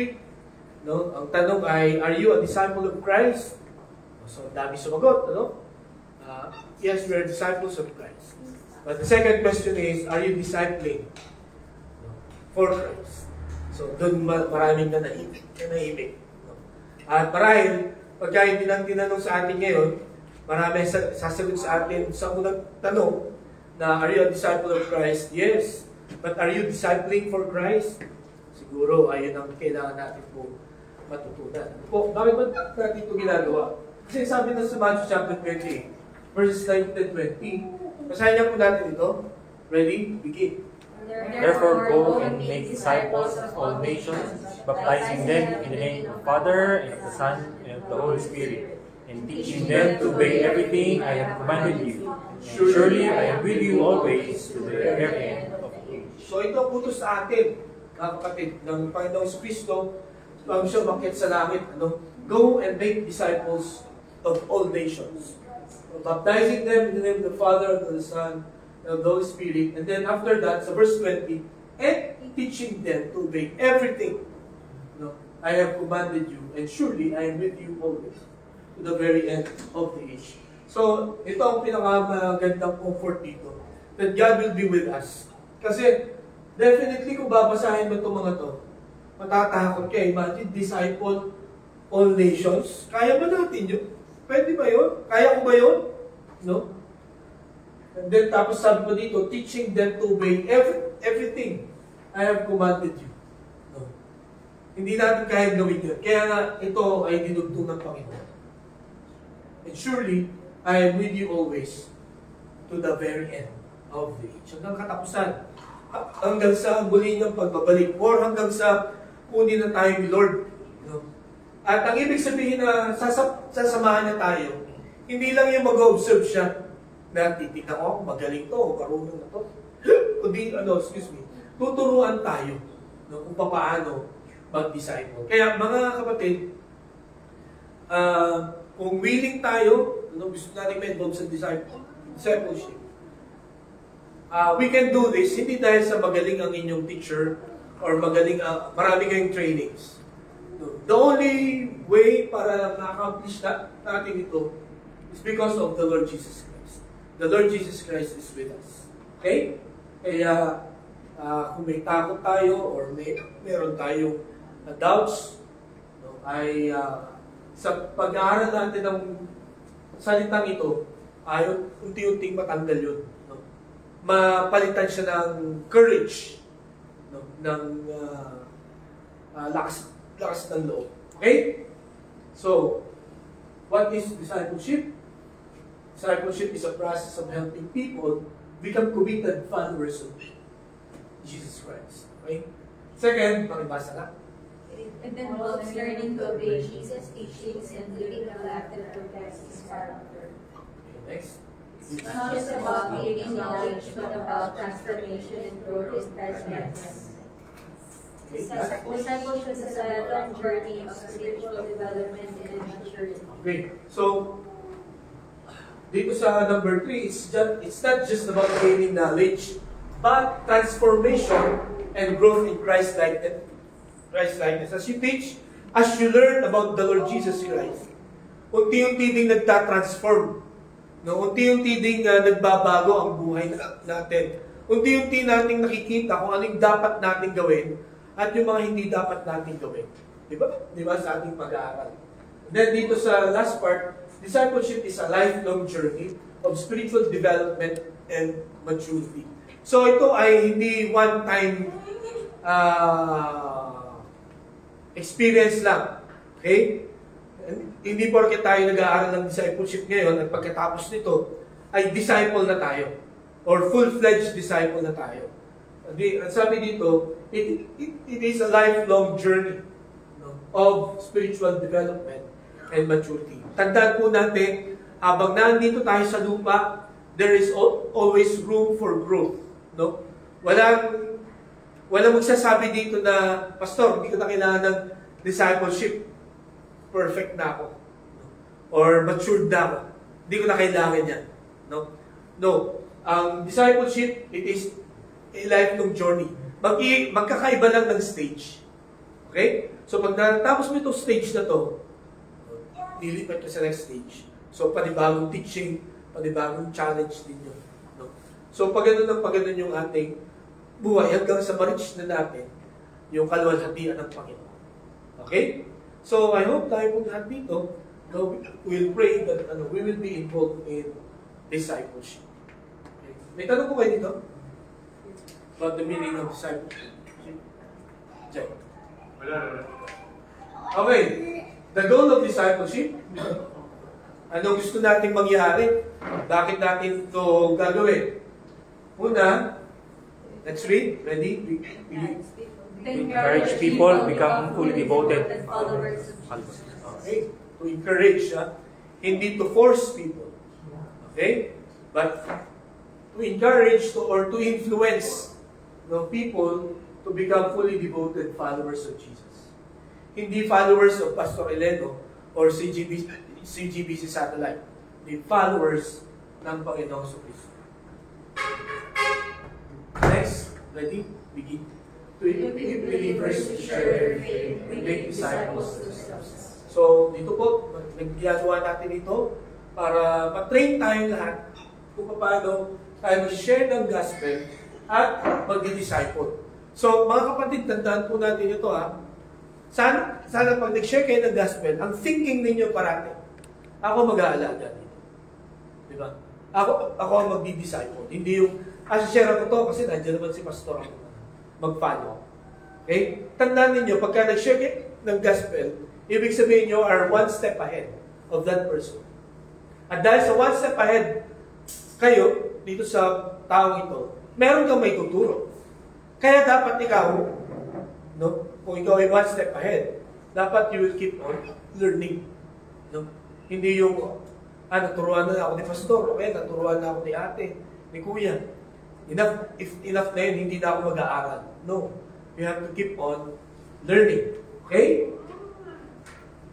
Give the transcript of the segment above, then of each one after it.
quick. No? Ang tanong ay, are you a disciple of Christ? So, dami sumagot. Ano? Yes, we are disciples of Christ. But the second question is, are you discipling for Christ? So, doon maraming nanaibig. No? At marahil, pagka hindi lang tinanong sa atin ngayon, marami sasagot sa atin sa unang tanong na, are you a disciple of Christ? Yes. But are you discipling for Christ? Siguro, ayun ang kailangan natin po matutunan. Po, bakit ba natin ito ginagawa? Kasi sabi na sa Matthew chapter 28, verses 19 and 20, basahin niya po natin ito. Ready? Begin. Therefore, go and make disciples of all nations, baptizing them in the name of the Father, and of the Son, and of the Holy Spirit, and teaching them to obey everything I have commanded you. Surely I am with you always to the very end of the age. So ito ang utos sa atin, mga kapatid, ng Panginoong Kristo, ang siya umakyat sa langit. Ano? Go and make disciples of all nations, baptizing them in the name of the Father, and of the Son, and of the Holy Spirit. And then after that, sa verse 20, and teaching them to obey everything I have commanded you, and surely I am with you always to the very end of the age. So, ito ang pinakamagandang comfort dito, that God will be with us. Kasi, definitely kung babasahin mo itong mga to, matatakot ka. Imagine, disciple all nations. Kaya ba natin yun? Pwede ba yun? Kaya ko ba yun? No? And then, tapos sabi ko dito, teaching them to obey everything I have commanded you. No? Hindi natin kaya gawin yun. Kaya nga, ito ay dinugtong ng Panginoon. And surely, I am with you always to the very end of the age. Hanggang katapusan. Hanggang sa muli ng pagbabalik. Or hanggang sa kunin na tayo ni Lord. No? At ang ibig sabihin na sasamahan niya tayo, hindi lang yung mag-observe siya na titignan ko, magaling to, marunong na to. Kundi, tuturuan tayo kung paano mag-disciple. Kaya mga kapatid, kung willing tayo, gusto natin ma-involve sa discipleship, we can do this, hindi dahil sa magaling ang inyong teacher or magaling, marami kayong trainings. The only way para ma-accomplish natin ito is because of the Lord Jesus Christ. The Lord Jesus Christ is with us. Okay? Kaya, kung may takot tayo or meron tayong doubts, ay sa pag-aaral natin ng salitang ito, ay unti-unting matanggal yun. Mapalitan siya ng courage, ng lakas ng loob. Okay? So, what is discipleship? Discipleship is a process of helping people become committed followers of Jesus Christ. Okay? Second, makibasa na. It involves learning to obey Jesus' teachings and living a life that reflects His character. Okay, next. It's not just about gaining knowledge, but about transformation and growth in Christ's likeness. Discipleship is a lifelong journey of spiritual development and maturity. Okay, so dito sa number 3, it's not just about gaining knowledge, but transformation and growth in Christ likeness. As you teach, as you learn about the Lord Jesus Christ, unti-unti ding nagtatransform. Unti-unti ding nagbabago ang buhay natin. Unti-unti nating nakikita kung anong dapat nating gawin at yung mga hindi dapat nating gawin. Diba? Diba sa ating pag-aaral. Then dito sa last part, discipleship is a lifelong journey of spiritual development and maturity. So ito ay hindi one-time experience lang. Okay? Hindi porke tayo nag-aaral ng discipleship ngayon at pagkatapos nito ay disciple na tayo or full-fledged disciple na tayo. Ang sabi dito, it is a lifelong journey of spiritual development and maturity. Tandaan po natin, habang nandito tayo sa lupa, there is always room for growth. No? Walang magsasabi dito na, Pastor, hindi ko na kailangan ng discipleship. Perfect na ako. Or matured na ako. Hindi ko na kailangan yan. No. Ang discipleship, it is a lifelong journey. Magkakaiba lang ng stage. Okay? So pag natapos mo itong stage na to, lilipat ka sa next stage. So panibagong teaching, panibagong challenge din yun. No? So pag ganun yung ating buhay hanggang sa ma-reach na natin yung kaluwalhatian ng Panginoon. Okay? So I hope tayo pong lahat dito, we'll pray that we will be involved in discipleship. Okay? May tanong po kayo dito? About the meaning of discipleship? Check. Okay. The goal of discipleship, ano gusto nating mangyari? Bakit natin ito gagawin? Una, let's read. Ready? Encourage people become fully devoted followers. Okay. To encourage, hindi to force people. Okay? But to encourage or to influence people to become fully devoted followers of Jesus. Hindi followers of Pastor Eleno or CGBC Satellite. Hindi followers ng Panginoong Kristo. Next, ready? Begin. To equip believers to share their faith and make disciples themselves. So, dito po, nagdiagawa natin ito para matrain tayo lahat kung paano tayo mag-share ng gospel at mag-disciple. So, mga kapatid, tandaan po natin ito Sana pag nag-share kayo ng gospel, ang thinking ninyo parati, ako mag-aalaga dito. Di ba? Ako ang magdi-disciple. Hindi yung, share ako to kasi nandiyan naman si pastor ako mag-follow. Okay? Tandaan ninyo, pagka nag-share kayo ng gospel, ibig sabihin nyo are one step ahead of that person. At dahil sa one step ahead kayo, dito sa taong ito, meron kang may tuturo. Kaya dapat ikaw, kung ikaw ay one step ahead, dapat you will keep on learning. Hindi yung, naturuan na ako ni pastor, okay, naturuan na ako ni ate, ni kuya. If enough na yun, hindi na ako mag-aaral. No. You have to keep on learning. Okay?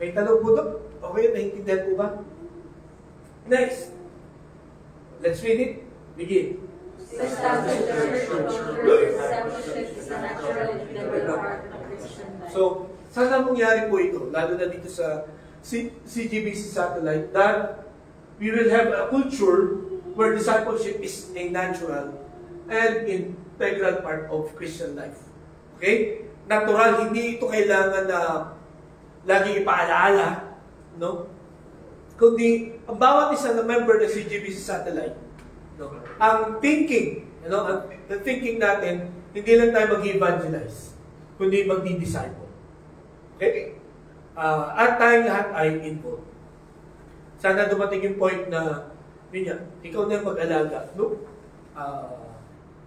May tanong po doon? Okay, naiintindihan po ba? Next. Let's read it. Begin. So, saan na mangyari po ito? Lalo na dito sa CGBC Satellite, that we will have a culture where discipleship is a natural and integral part of Christian life. Okay? Natural, hindi ito kailangan na lagi ipaalaala, kundi ang bawat isa na member ng CGBC Satellite, ang thinking, the thinking natin, hindi lang tayo mag-evangelize, kundi magdi-disciple. Okay? At tayong lahat ay involved. Sana dumating yung point na, ikaw na yung mag-alaga,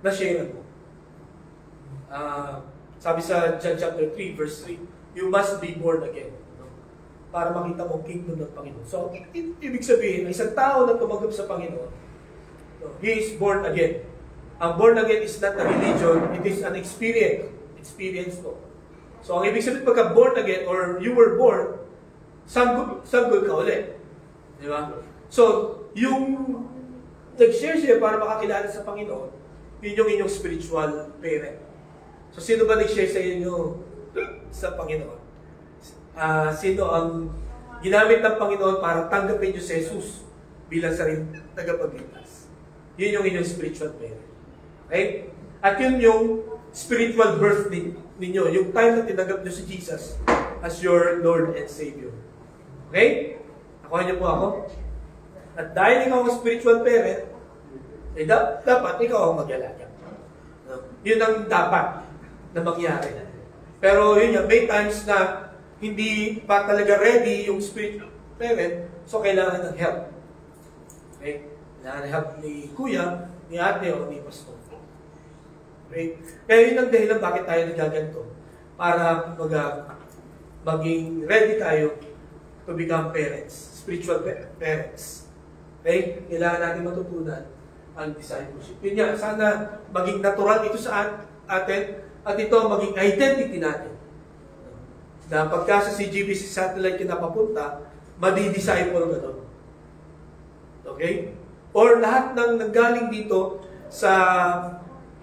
na-share mo. Sabi sa John chapter 3, verse 3, you must be born again. Para makita mo ang kingdom ng Panginoon. So, ibig sabihin, isang tao na tumanggap sa Panginoon, he is born again. Ang born again is not a religion, it is an experience. Experience to. So, ang ibig sabihin, pagka born again, or you were born, sanggol ka ulit. Di ba? So, yung nag-share siya para makakilala sa Panginoon, yun yung inyong spiritual parent. So, sino ba nag-share sa inyo sa Panginoon? Sino ang ginamit ng Panginoon para tanggapin nyo si Jesus bilang sariling tagapagligtas? Yun yung inyong spiritual parent. Okay? At yun yung spiritual birth ninyo, yung time na tinanggap nyo si Jesus as your Lord and Savior. Okay? Nakuha niyo po ako? At dahil ikaw ang spiritual parent, dapat ikaw ang mag-alaga. Yun ang dapat na mangyari. Pero yun yan, may times na hindi pa talaga ready yung spiritual parent, so kailangan ng help. Okay? Kailangan ng help ni kuya, ni ate, o ni pastor. Okay? Kaya yun ang dahilan bakit tayo nagaganto. Para maging ready tayo to become parents, spiritual parents. Okay? Kailangan natin matutunan ang discipleship. Yun nga, sana maging natural ito sa atin at ito maging identity natin. Na pagka sa CGBC Satellite ka napapunta, madi-disciple ka doon. Okay? Or lahat ng nanggaling dito sa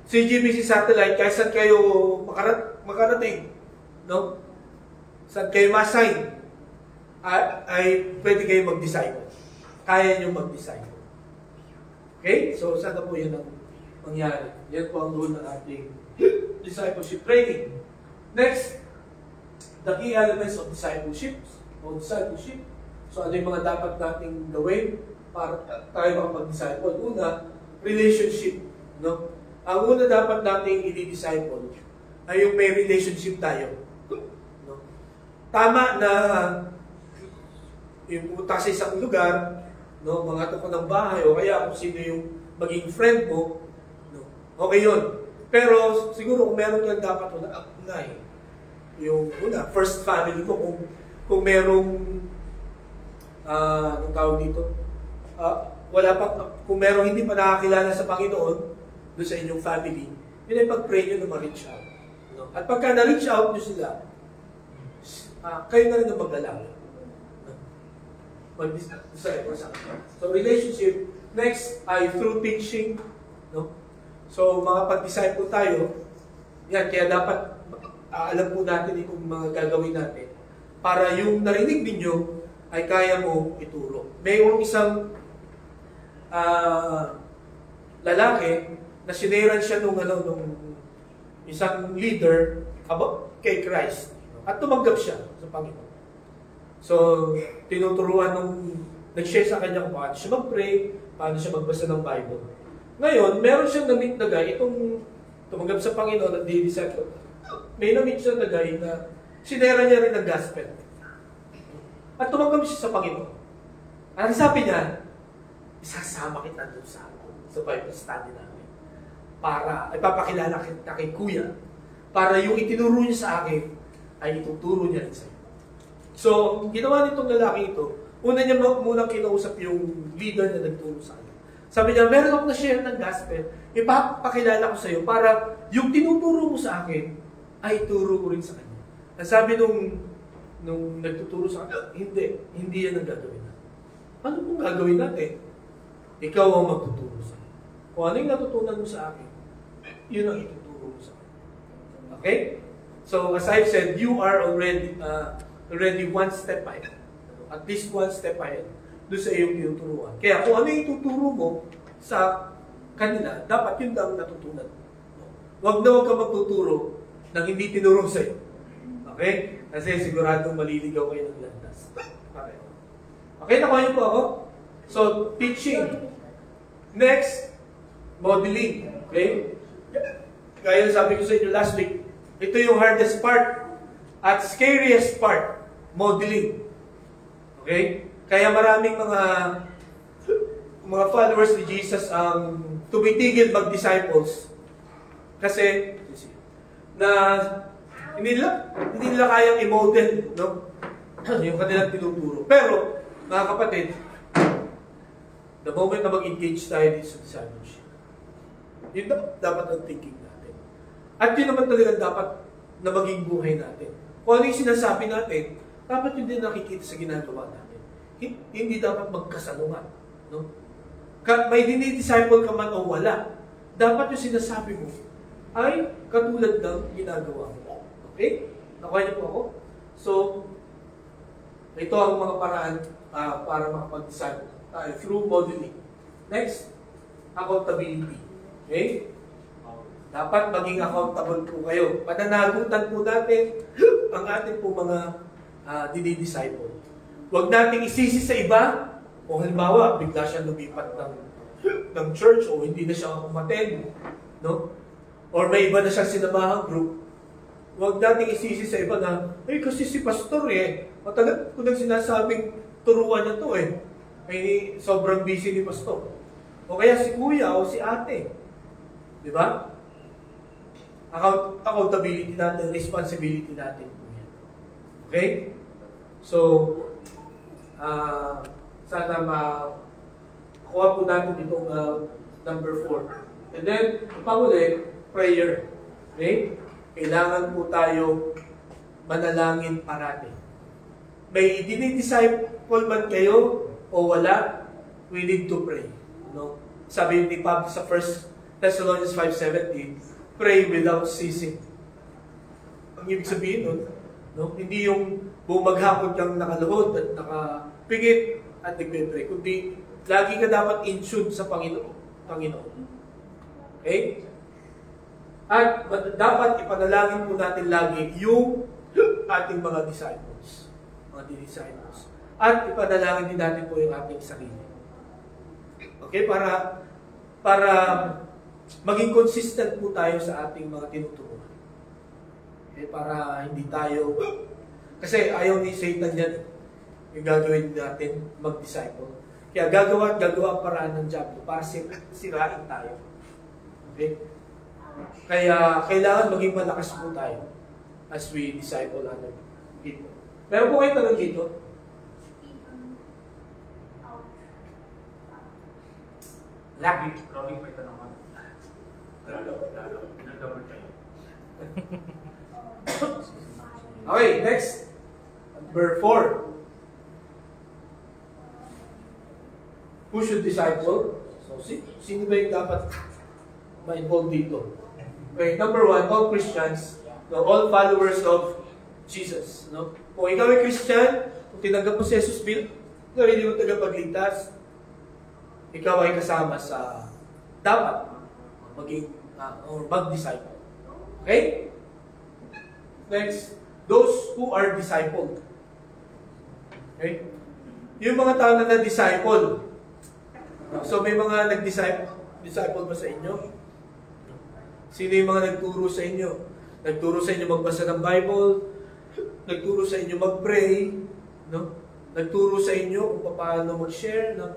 CGBC Satellite, kahit saan kayo makarating, saan kayo ma-assign, ay pwede kayo mag-disciple. Kaya nyo mag-disciple. Okay? So, sana po yan ang mangyari. Yan po ang role ng ating discipleship training. Next, the key elements of discipleship. So, ano yung mga dapat nating gawin para tayo makapag-disciple? Una, relationship. No? Ang una dapat nating i-disciple ay yung may relationship tayo. No? Tama na yung pumunta sa isang lugar, no, mga ka ng bahay, o kaya kung sino yung maging friend mo, no, okay yun. Pero siguro kung meron kang dapat una, yung una, first family ko, kung merong, anong tawag dito, wala pa, kung merong hindi pa nakakilala sa Panginoon, doon sa inyong family, yun ay pag-pray nyo na ma-reach out. No? At pagka na-reach out nyo sila, kayo na rin ang maglalawin. So, relationship. Next ay through teaching. No? So, mga pag-disciple tayo, yan, kaya dapat alam po natin itong mga gagawin natin para yung narinig ninyo ay kaya mo ituro. Mayroong isang lalaki na sineran siya nung isang leader about kay Christ. At tumanggap siya sa Panginoon. So, tinuturuan nung nag-share sa kanya kung paano siya mag-pray, paano siya magbasa ng Bible. Ngayon, meron siyang na-meet na guy, itong tumanggap sa Panginoon at di-disciple. May na-meet siya na guy na sinera niya rin ng gospel. At tumanggap siya sa Panginoon. Ang sabi niya, isasama kita doon sa Bible study namin. Para, ipapakilala kita kay Kuya. Para yung itinuro niya sa akin, ay ituturo niya rin sa'yo. So, ginawa nitong lalaki ito, una niya munang kinausap yung leader na nagturo sa kanya. Sabi niya, meron akong na-share ng gospel, ipapakilala ko sa iyo para yung tinuturo mo sa akin, ay ituro ko rin sa kanya. Ang sabi nung nagtuturo sa kanya, hindi yan ang gagawin natin. Ano kung gagawin natin? Ikaw ang magtuturo sa akin. Kung ano yung natutunan mo sa akin, yun ang ituturo mo sa akin. Okay? So, as I've said, you are already one step ahead. At least one step ahead doon sa iyong tinuturuan. Kaya kung ano yung tuturo mo sa kanila, dapat yun lang natutunan. Huwag na huwag ka magtuturo ng hindi tinuro sa iyo. Okay? Kasi siguradong maliligaw kayo ng landas. Okay. Okay, nakuha niyo po ako? So, teaching. Next, modeling. Okay? Kaya sabi ko sa inyo last week, ito yung hardest part at scariest part, modeling. Okay? Kaya maraming mga followers ni Jesus ang tumitigil mag-disciples kasi na hindi nila kayang i-model, no? Yung kanilang tinuturo. Pero, mga kapatid, the moment na mag-engage tayo dito sa discipleship, yun dapat ang thinking natin. At yun naman talaga dapat na maging buhay natin. Kung ano yung sinasabi natin, dapat yun din nakikita sa ginagawa natin. Hindi dapat magkasalungan. No? May dinidisciple ka man o wala, dapat yung sinasabi mo ay katulad ng ginagawa mo. Okay? Nakuha niyo po ako? So, ito ang mga paraan para makapag-disciple tayo through modeling. Next, accountability. Okay? Dapat maging accountable po kayo. Pananagutan po natin ang ating po mga dinidisciple. Huwag nating isisi sa iba, o halimbawa, bigla siya lumipat ng church, o hindi na siya umattend, no? Or may iba na siyang sinamahang group. Huwag nating isisi sa iba na, kasi si pastor matagal ko nang sinasabing turuan niya to ay sobrang busy ni pastor. O kaya si kuya o si ate. Di ba? Accountability natin, responsibility natin. Okay? So, sana makuha po natin itong number 4. And then, panguli, prayer. Okay? Kailangan po tayo manalangin parati. May dinidisciple man kayo o wala, we need to pray. No? Sabi ni Pablo sa 1 Thessalonians 5:17, pray without ceasing. Ang ibig sabihin nun, No? Hindi yung bumaghapon kang nakaluhod at nakapigit at nagpe-pray, kundi lagi ka dapat in tune sa Panginoon. Okay? At dapat ipanalangin po natin lagi yung ating mga disciples. At ipanalangin din natin po yung ating sarili. Okay? Para maging consistent po tayo sa ating mga tinuturuan. Okay? Para hindi tayo... Kasi ayaw ni Satan yan yung gagawin natin mag-disciple. Kaya gagawa ang paraan ng diablo para sirain tayo. Okay? Kaya kailangan maging malakas po tayo as we disciple other people. Meron po kayo tanong dito? Lagi, Robin, may tanong ako. Nag-double check. Okay, next. Number 4. Who should disciple? So, sino ba yung dapat ma-involve dito? Okay, number 1, all Christians, all followers of Jesus. No? Kung ikaw ay Christian, kung tinanggap mo si Jesus bill, ikaw hindi mo tagapagligtas, ikaw ay kasama sa dapat maging or mag-disciple. Okay? Next, those who are discipled. Okay? Yung mga tao na na-disciple. So may mga nag-disciple ba sa inyo? Sino yung mga nagturo sa inyo? Nagturo sa inyo magbasa ng Bible, nagturo sa inyo mag-pray, no? Nagturo sa inyo kung paano mag-share ng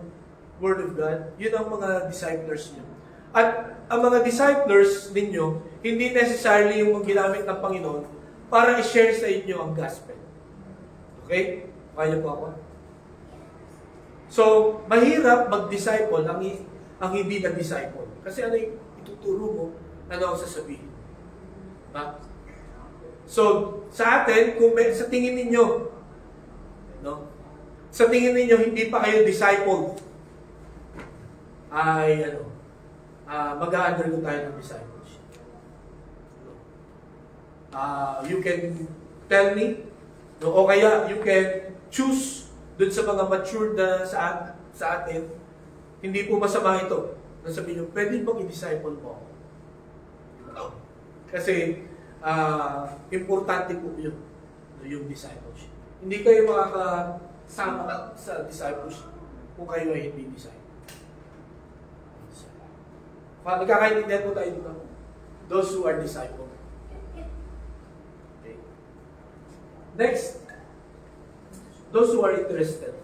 Word of God. Yun ang mga disciples niyo. At ang mga disciples ninyo, hindi necessarily yung ginamit ng Panginoon para i-share sa inyo ang gospel. Okay? Kaya po ako? So, mahirap mag-disciple ang hindi na-disciple. Kasi ano yung ituturo mo, ano ang sasabihin. Ha? So, sa atin, kung sa tingin ninyo, no? Sa tingin ninyo, hindi pa kayo disciple, ay, mag-a-undergo tayo ng discipleship. You can tell me, no? O kaya, you can choose dun sa mga mature na sa atin, hindi po masama ito. Nasabihin nyo, pwede bang i-disciple mo ako? Kasi, importante po yun, yung discipleship. Hindi kayo makakasama sa discipleship kung kayo ay hindi disciple. Nagkakaintindihan po tayo dito. Those who are disciple. Okay. Next, those who are interested.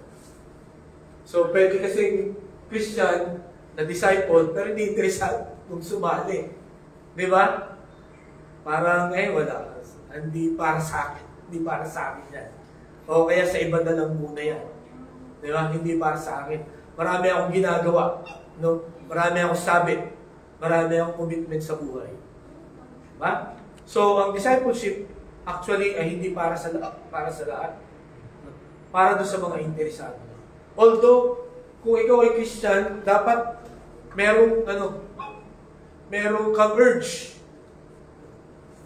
So, pwede kasing Christian na disciple, pero hindi interesado kung sumali. Di ba? Parang, wala. Hindi para sa akin. Hindi para sa akin yan. O kaya sa iba na lang muna yan. Di ba? Hindi para sa akin. Marami akong ginagawa. No? Marami akong sabit. Marami akong commitment sa buhay. Di ba? So, ang discipleship, actually, ay hindi para sa lahat. Para doon sa mga interesado. Although, kung ikaw ay Christian, dapat merong kang urge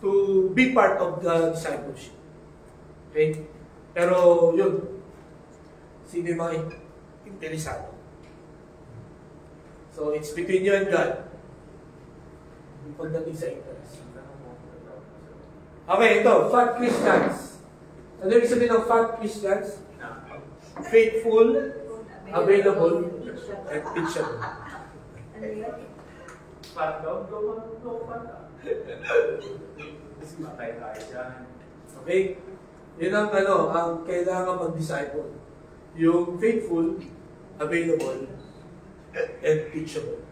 to be part of the discipleship. Okay? Pero yun, sino yung mga interesado? So, it's between you and God. Pagdating sa interest. Okay, ito, fat Christians. Ano yung sabihin ng fat Christians? Faithful, available, and teachable. Fat daw, fat. Matay tayo dyan. Okay? Yun ang kailangan mag-disciple. Yung faithful, available, and teachable.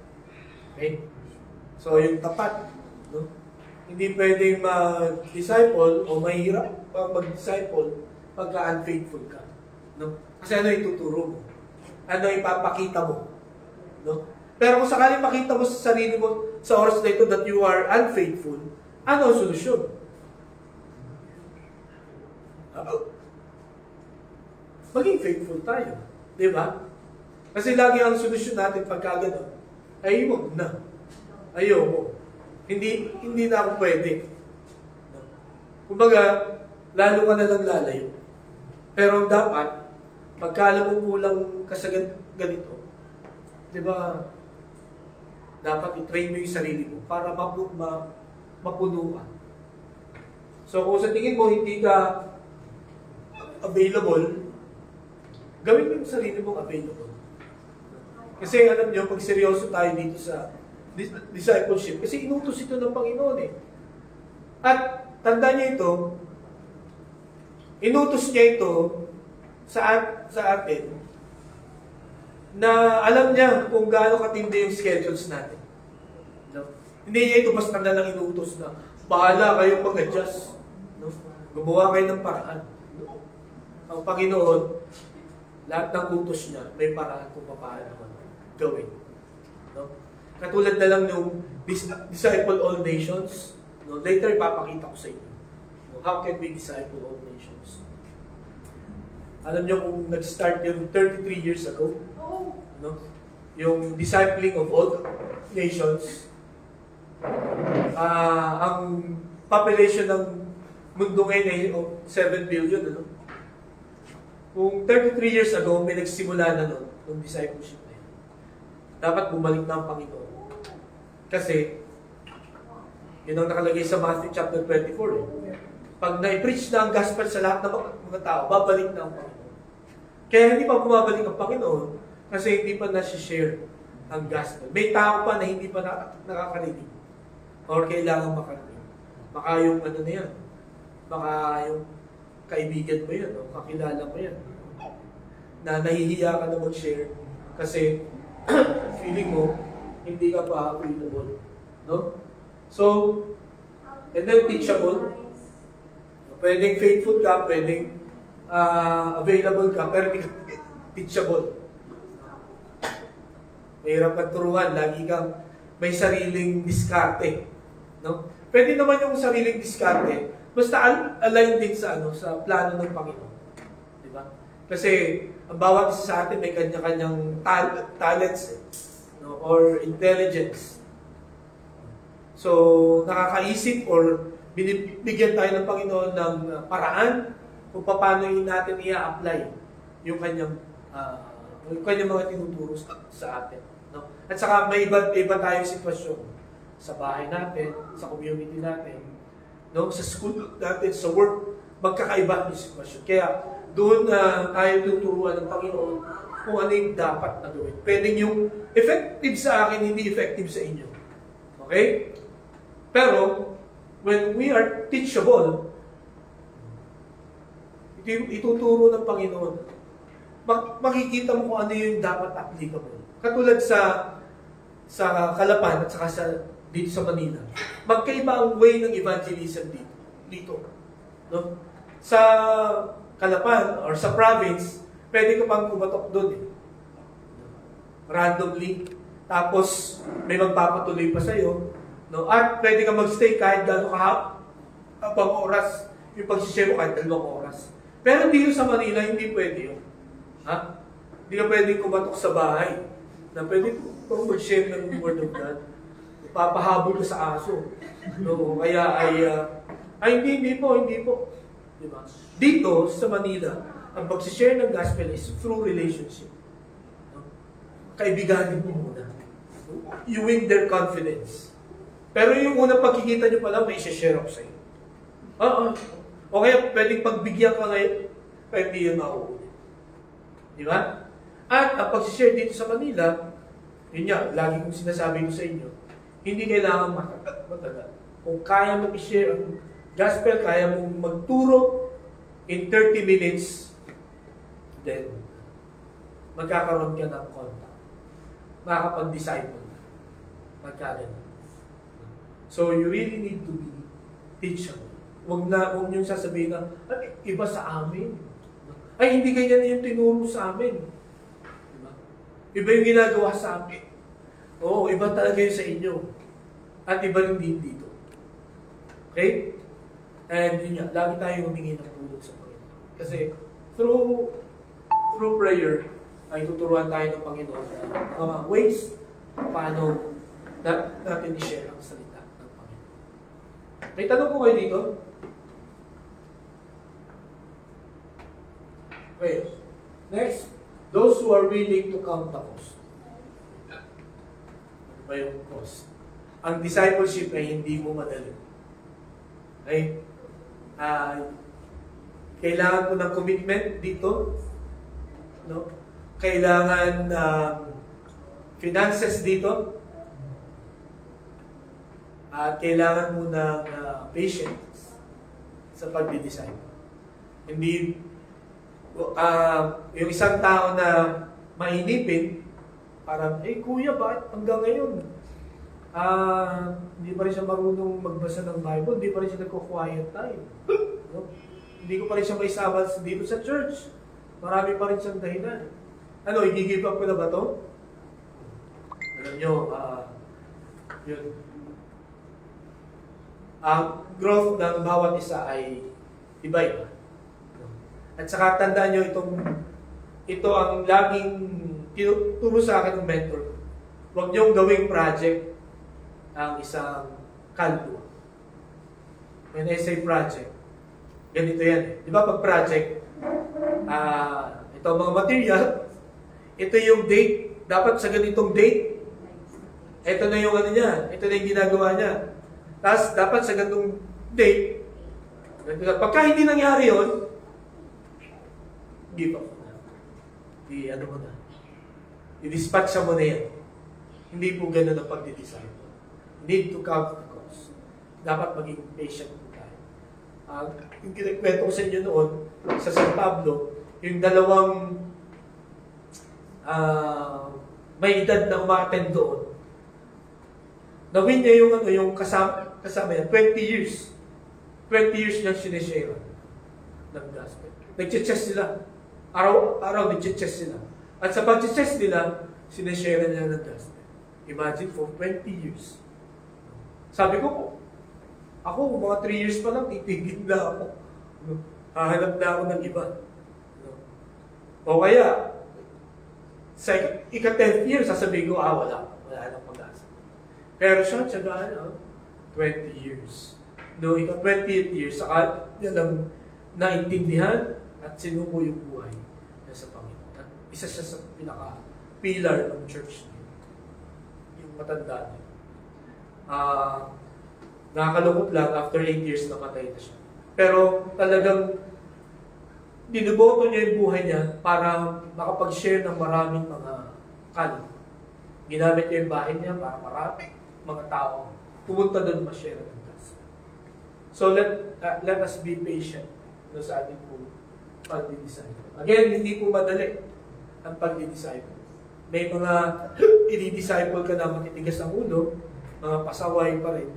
Okay? So, yung tapat, no? Hindi pwedeng mag-disciple o mahirap pag mag-disciple pagka unfaithful ka. No? Kasi ano ituturo mo? Ano ipapakita mo? No? Pero kung sakaling makita mo sa sarili mo sa oras na ito that you are unfaithful, ano ang solusyon? Maging faithful tayo. Di ba? Kasi lagi ang solusyon natin pagka gano'n, ay huwag na. Ayoko. Hindi na ako pwede. Kumbaga, lalo ka na lang lalayo. Pero dapat, pagka alam mo kulang ka sa ganito, di ba, dapat i-train mo yung sarili mo para mapuno ka. So kung sa tingin mo hindi ka available, gawin mo yung sarili mong available. Kasi alam nyo, pag seryoso tayo dito sa discipleship, kasi inutos ito ng Panginoon eh. At tandaan niyo ito, inutos niya ito sa atin na alam niya kung gaano katindi yung schedules natin. No? Hindi niya ito basta na lang inutos na bahala kayong mag-adjust. No? Gumawa kayo ng paraan. No? Ang Panginoon, lahat ng utos niya, may paraan kung paano gawin. No? Katulad na lang yung disciple all nations. No? Later, ipapakita ko sa inyo. No? How can we disciple all nations? Alam niyo kung nag-start yung 33 years ago, no? Yung discipling of all nations, ang population ng mundo ngayon ay 7 billion. Ano? Kung 33 years ago, may nagsimula na nun, yung discipleship na yun. Dapat bumalik na ang Panginoon. Kasi, yun ang nakalagay sa Matthew chapter 24. Eh. Pag na-preach na ang gospel sa lahat ng mga tao, babalik na ang Panginoon. Kaya hindi pa bumabalik ang Panginoon kasi hindi pa na-share ang gospel. May tao pa na hindi pa nakakarinig or kailangan makarinig. Baka yung ano na yan, baka yung kaibigan mo yan, o kakilala mo yan, na nahihiya ka na mag-share kasi feeling mo hindi ka pa available. No? So, and then teachable. Pwedeng faithful ka, pwedeng available ka, pero hindi ka teachable. Mahirap magturuan, lagi kang may sariling diskarte. No? Pwede naman yung sariling diskarte, basta align din sa sa plano ng Panginoon. Di ba? Kasi ang bawat isa sa atin may kanya-kanyang talents no? Or intelligence. So, nakakaisip or binibigyan tayo ng Panginoon ng paraan kung paano natin i-apply yung kanyang mga tinuturo sa atin. No? At saka may iba tayong sitwasyon sa bahay natin, sa community natin, no? Sa school natin, sa work, magkakaiba yung sitwasyon. Kaya doon tayo tuturuan ng Panginoon kung ano yung dapat na gawin. Pwede yung effective sa akin, hindi effective sa inyo. Okay? Pero, when we are teachable, ituturo ng Panginoon, makikita mo kung ano yung dapat applicable. Katulad sa Calapan at saka dito sa Manila. Magkaiba ang way ng evangelism dito. No? Sa Calapan or sa province, pwede ka pang kumatok doon eh. Randomly. Tapos, may magpapatuloy pa sa'yo. No? At pwede ka magstay kahit gano'ng habang oras. Yung pagsishare mo kahit 2 oras. Pero dito sa Manila, hindi pwede yun. Ha? Hindi ka pwede kumatok sa bahay. Na pwede kung mag-share ng Word of God. Papahabol ka sa aso. No? Kaya hindi po. Diba? Dito sa Manila, ang pagsishare ng gospel is through relationship. No? Kaibiganin mo muna. You win their confidence. Pero yung unang pagkikita nyo pala, may share ako sa'yo. O kaya pwedeng pagbigyan ka ngayon, pero hindi yun mauulit. Di ba? At ang pag-share dito sa Manila, yun nga, lagi kong sinasabi ko sa inyo, hindi kailangan matagal. Kung kaya mong i-share ang gospel, kaya mong magturo in 30 minutes, then magkakaroon ka ng contact. Makakapag-disciple. Magkakaroon. So, you really need to be teachable. Huwag niyong sasabihin na, iba sa amin. Ay, hindi ganyan yung tinuro sa amin. Diba? Iba yung ginagawa sa amin. Oo, iba talaga yun sa inyo. At iba rin din dito. Okay? And yun nga, lagi tayo humingi ng tulong sa Panginoon. Kasi, through prayer, ay tuturuan tayo ng Panginoon mga ways paano natin i-share ang salita ng Panginoon. May tanong po kayo dito? Okay. Next, those who are willing to count the cost. Ano ba yung cost? Ang discipleship ay hindi mo madali. Okay? Kailangan ko ng commitment dito. No? Kailangan finances dito. At kailangan mo ng patience sa pagdi-disciple. Hindi, yung isang tao na mainipin, parang, kuya, bakit hanggang ngayon? Hindi pa rin siya marunong magbasa ng Bible, hindi pa rin siya nagko-quiet time. No? Hindi ko pa rin siya maisama dito sa church. Marami pa rin siyang dahilan. Ano, i-give up ko na ba ito? Alam nyo, yun. Ang growth ng bawat isa ay iba-iba. At saka tandaan nyo, ito ang laging tinuturo sa akin ng mentor. Huwag niyong gawing project ang isang kaluluwa. When I say project, ganito yan. Di ba pag project, ito mga material, ito yung date, dapat sa ganitong date, ito na yung ano niya, ito na yung ginagawa niya. Tapos dapat sa ganitong date, pagka hindi nangyari yun, give up na. Ano mo na. I-dispatch mo na yan. Hindi po ganun ang pagdi-design. Need to count the cost. Dapat maging patient po tayo. Yung kinikwento ko sa inyo noon, sa San Pablo, yung dalawang may edad na umattend doon, nawin niya yung kasama yan, 20 years. 20 years niya sinishare ng gospel. Nag-chest sila. Araw nag-chest sila. At sa pag-chest nila, sinishare niya ng gospel. Imagine for 20 years. Sabi ko, ako, mga 3 years pa lang, titigil na ako. Hahanap na ako ng iba. O kaya, sa ika-10th year, sasabihin ko, wala nang pag-asa. Pero siya, 20 years. No, ika-20th year, saka yan ang naintindihan at sinuko yung buhay niya sa Panginoon. At isa siya sa pinaka-pillar ng church niya. Yung matanda niya. Nakakalungkot lang, after 8 years namatay na siya. Pero talagang dinuboto niya yung buhay niya para makapag-share ng maraming mga kaluluwa. Ginamit niya yung bahay niya para marami mga tao pumunta doon ma-share ng gospel. So let us be patient sa ating po pag-disciple. Again, hindi po madali ang pag-disciple. May mga i-disciple ka na matitigas ang ulo, mga pasaway pa rin.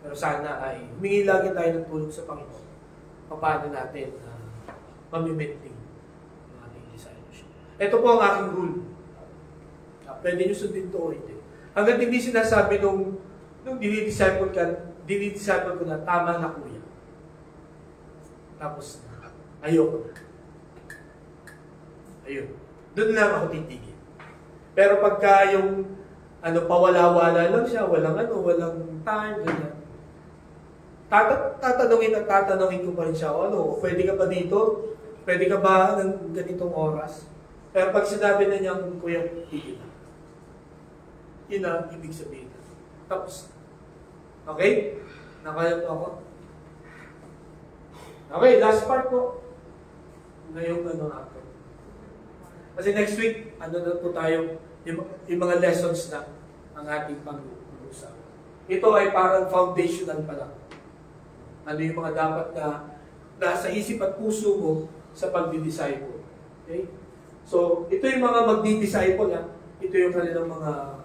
Pero sana ay humingi lagi tayo ng tulong sa Panginoon. Paano natin mamimenting ang ating discipleship. Ito po ang aking rule. Pwede nyo sundin ito o hindi. Hanggang hindi sinasabi nung dinidisciple ko na tama na kuya. Tapos ayoko na. Ayun. Doon lang ako titigil. Pero pagka yung pawala-wala lang siya, walang time, ganyan. Tatanungin ko pa rin siya, pwede ka ba dito? Pwede ka ba ng ganitong oras? Pero pag sinabi na niya, kuya, tigil na. Yun ang ibig sabihin. Tapos, okay? Nakayot ako. Okay, last part po. Ngayong natin. Kasi next week, na po tayo, yung mga lessons na ang ating pag-uusap. Ito ay parang foundational pa lang. Ano yung mga dapat na nasa isip at puso mo sa pagdi-disciple. Okay? So, ito yung mga magdi-disciple. Ito yung kanilang mga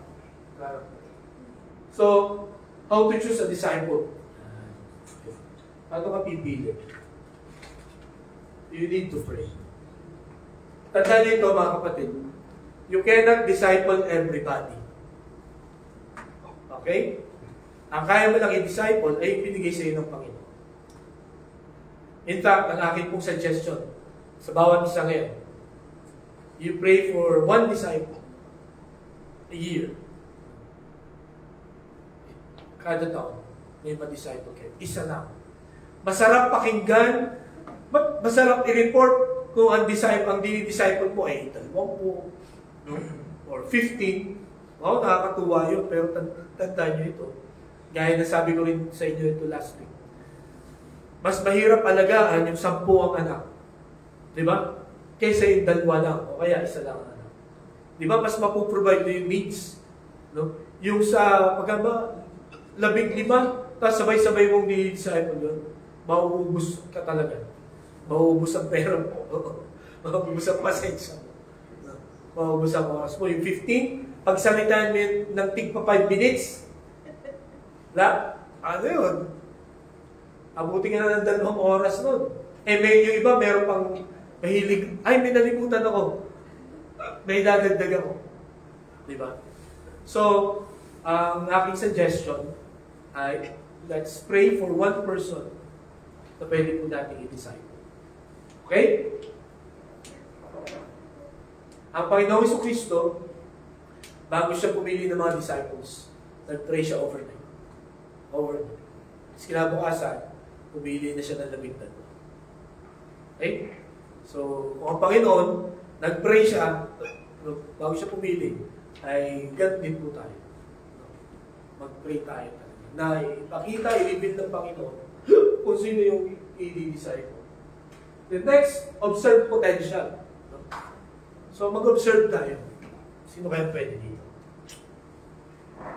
character. So, how to choose a disciple? Ano ka pipili? You need to pray. Tandaan niyo ito, mga kapatid. You cannot disciple everybody. Okay? Ang kaya mo lang i-disciple ay binigay sa iyo ng Panginoon. In fact, ang akin pong suggestion sa bawat isa ngayon, you pray for one disciple a year. Kada taon, may ma-disciple kayo. Isa lang. Masarap pakinggan, masarap i-report kung ang dinidisciple mo ay 20, no? Or 15, wow, nakakatuwa yun, pero tandaan nyo ito. Gaya na sabi ko rin sa inyo ito last week. Mas mahirap alagaan yung 10 ang anak. Di ba? Kaysa yung 2 lang, o kaya 1 lang ang anak. Di ba? Mas mapoprovide mo yung needs. No? Yung sa pagkaba, 15, tapos sabay-sabay mong dinidisciple yun, mauubos ka talaga. Mauubos ang pera mo. Mauubos ang pasensya mo. Mauubos ang oras mo. Yung 15, pagsalitaan mo yun ng tigpa 5 minutes, ano yun? Abuti ka na ng 2 oras nun. Yung iba, meron pang mahilig, ay, may nalimutan ako. May dadagdag ako. Diba? So, ang aking suggestion ay, let's pray for one person na pwede po natin i-disciple. Okay? Ang Panginoong Jesucristo, bago siya pumili ng mga disciples, nag-pray siya overnight. Tapos kinabukasan, pumili na siya ng 12. Okay? So, kung ang Panginoon, nag-pray siya, bago siya pumili, ay ganun din po tayo. Mag-pray tayo talaga. Na ipakita, i-reveal ng Panginoon kung sino yung i-disciple. The next, observe potential. So, mag-observe tayo. Sino kaya pwede dito?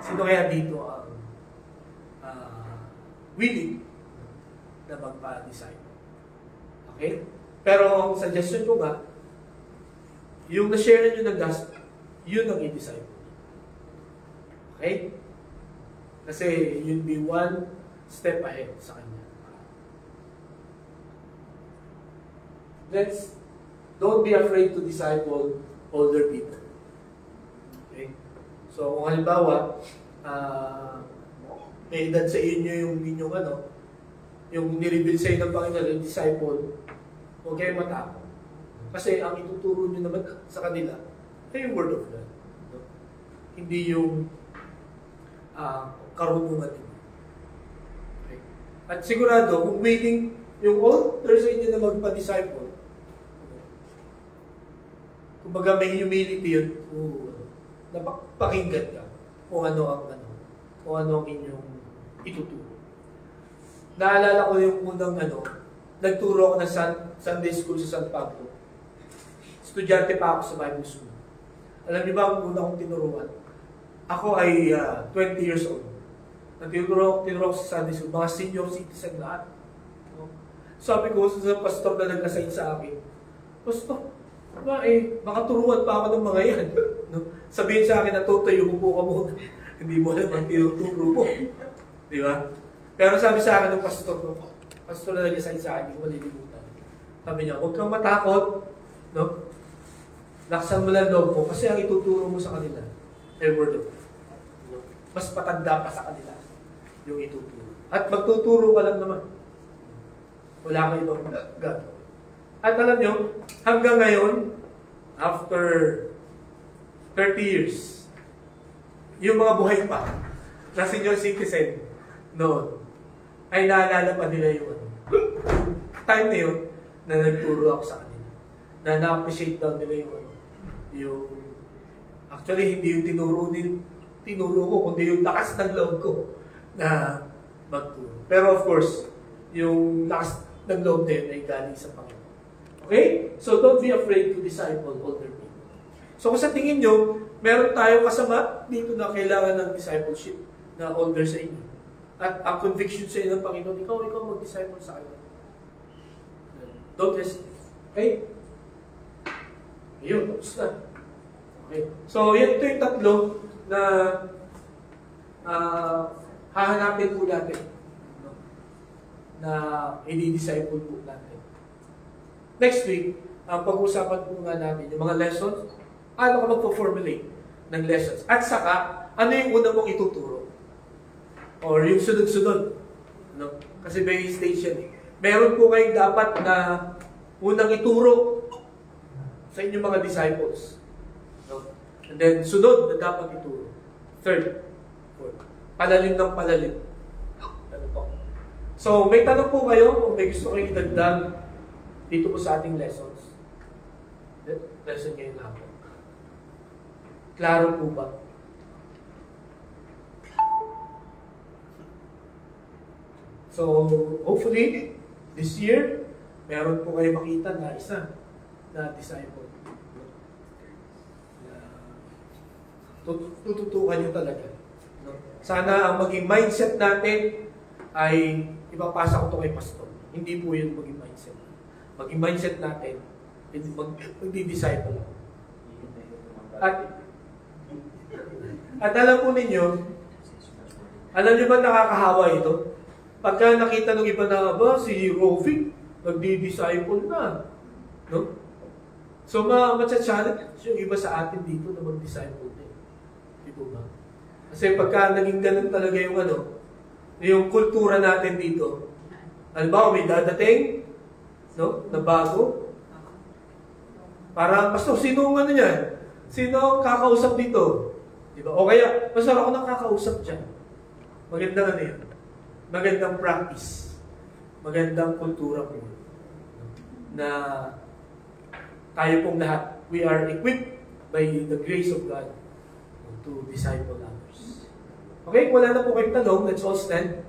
Sino kaya dito ang willing na magpa-disciple? Okay? Pero ang suggestion ko nga, yung na-share nyo ng gospel, yun ang i-disciple. Okay? Kasi yun be one step ahead sa kanya. Don't be afraid to disciple older people. Okay? So, kung halimbawa, may edad sa inyo yung inyong yung nireveal sa inyo ng Panginoon, yung disciple, huwag kayong matakot. Kasi ang ituturo nyo naman sa kanila ay yung Word of God. No? Hindi yung karunungan nyo. Okay? At sigurado, kung waiting yung older sa inyo na magpa-disciple, kumbaga may humility yun, napakinggan ka kung ano ang inyong ituturo. Naalala ko yung unang nagturo ako ng Sunday School sa San Pablo. Estudyante pa ako sa Bible School. Alam niyo ba ang una kong tinuruan? Ako ay 20 years old. Nagtuturo ako sa Sunday School, mga senior citizen lahat. No? Sabi ko sa pastor na nag-assign sa akin, Pastor, baka turuan pa ako ng mga yan. No? Sabihin sa akin na tutuyo po ka muna. Hindi mo alam ang tinuturo mo. Di ba? Pero sabi sa akin ng pastor na nag-assign sa akin, hindi ko malilimutan. Sabi niya, huwag kang matakot. No? Laksan mo lang loob mo kasi ang ituturo mo sa kanila ay word of God. No? Mas patanda pa sa kanila yung ituturo. At magtuturo ka lang naman. Wala kang ibang God. At alam nyo, hanggang ngayon, after 30 years, yung mga buhay pa na senior citizen noon, ay naalala pa nila yung time na yun na nagturo ako sa kanila. Na na-appreciate daw nila yung actually hindi yung tinuro ko, kundi yung lakas ng loob ko na magturo. Pero of course, yung lakas ng loob na yun ay galing sa Panginoon. Okay? So don't be afraid to disciple older people. So kung sa tingin nyo, meron tayong kasama dito na kailangan ng discipleship na older sa inyo. At ang conviction sa inyo ng Panginoon, ikaw mag-disciple sa akin. Don't hesitate. Okay? Ayun, tapos na. Okay. So, ito yung tatlo na hahanapin po natin. No? Na i-disciple po natin. Next week, ang pag-usapan po nga natin yung mga lessons. Ano ka magpo-formulate ng lessons? At saka, ano yung una mong ituturo? Or yung sunod-sunod. No? Kasi may stage yan eh. Meron po kayong dapat na unang ituro sa inyong mga disciples. No? And then, sunod na dapat ituro. Third, fourth. Palalim ng palalim. Ano po? So, may tanong po kayo kung may gusto kayong idagdag dito po sa ating lessons. lesson ngayon hapon. Klaro po ba? So, hopefully, this year, meron po kayo makita na isa na disciple. Tututukan nyo talaga. No? Sana ang maging mindset natin ay ipapasa ko ito kay pastor. Hindi po yun maging mindset. Maging mindset natin, magdi-disciple. At alam po ninyo, alam nyo ba nakakahawa ito? Pagka nakita ng iba na ba, si Rofi, magdi-disciple na. No? So, matcha-challenge yung iba sa atin dito na mag-disciple din. Di po ba? Kasi pagka naging ganun talaga yung kultura natin dito, halimbawa may dadating, no, na bago, para, pastor, sino ang niyan? Sino ang kakausap dito? Di ba? O kaya, pastor, ako nang kakausap dyan. Magandang yan. Magandang practice. Magandang kultura po. Na tayo pong lahat, we are equipped by the grace of God to disciple others. Okay, wala na po kayong tanong. Let's all stand.